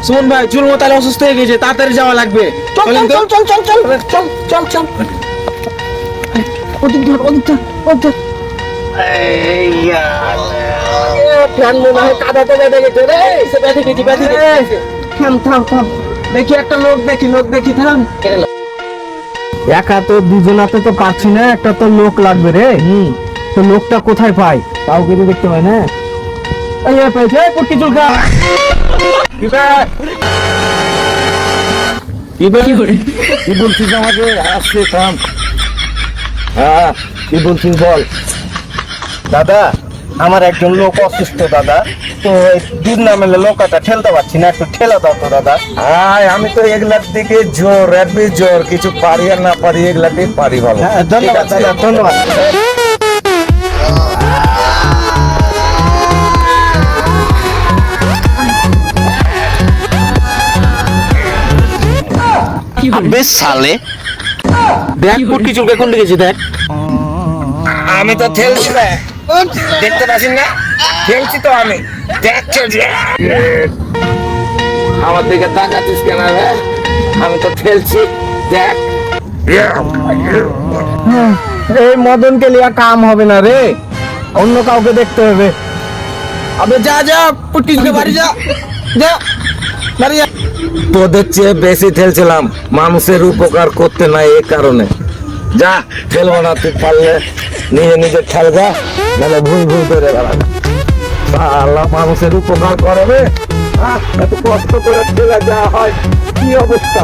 সুমন ভাই চুলমো তাহলে অসুস্থ হয়ে গেছে, তাড়াতাড়ি যাওয়া লাগবে। চল চলেন তো। চল চল চল চল চল চল চল ওদিক ধর ওদিক ধর ওদিক ধর। প্রাণ মনে হয় কাদাতে বেঁধে গেছে রে। বেঁধে গেছি। থাম থাম থাম, দেখি একটা লোক দেখি থাম। একা তো দুজনাতে তো পারছি না, একটা তো লোক লাগবে রে। তো লোকটা কোথায় পাই? কাউকে তো দেখতে পাই না। এই পাইছে পুটকি চুলকা। কি বলছিস আমাকে? আসছে থাম। হ্যাঁ কি বলছিস বল। দাদা আমার একজন লোক অসুস্থ দাদা, তো দুধ না মেলে নৌকাটা ঠেলতে পারছি না, একটু ঠেলা দাও তো দাদা। আমি তো এগুলার দিকে জোর রাখবি, জোর কিছু পারি আর না পারি এগুলা দিয়ে পারি ভালো। ধন্যবাদ দাদা, ধন্যবাদ। বেশ সালে দেখ পুটকি চুলকা কোন দিকে গেছে দেখ। আমি তো ঠেলছি না, দেখতে পাচ্ছি না, ঠেলছি তো আমি, দেখছো যে আমার দিকে তাকাচ্ছিস কেন রে? আমি তো ঠেলছি, দেখ। এই মদনকে লিয়া কাম হবে না রে, অন্য কাউকে দেখতে হবে। আবে যা যা পুটকি চুলকা বাড়ি যা যা বাড়ি যা। তোদের চেয়ে বেশি ঠেলছিলাম, মানুষের উপকার করতে নাই এই কারণে। যা ঠেলবো না, তুই পারলে নিজে ঠেলগা, নাহলে ভুল ধরে বেড়াবে। আল্লাহ মানুষের উপকার করবে, এত কষ্ট করে ঠেলা যা হয় কি অবস্থা।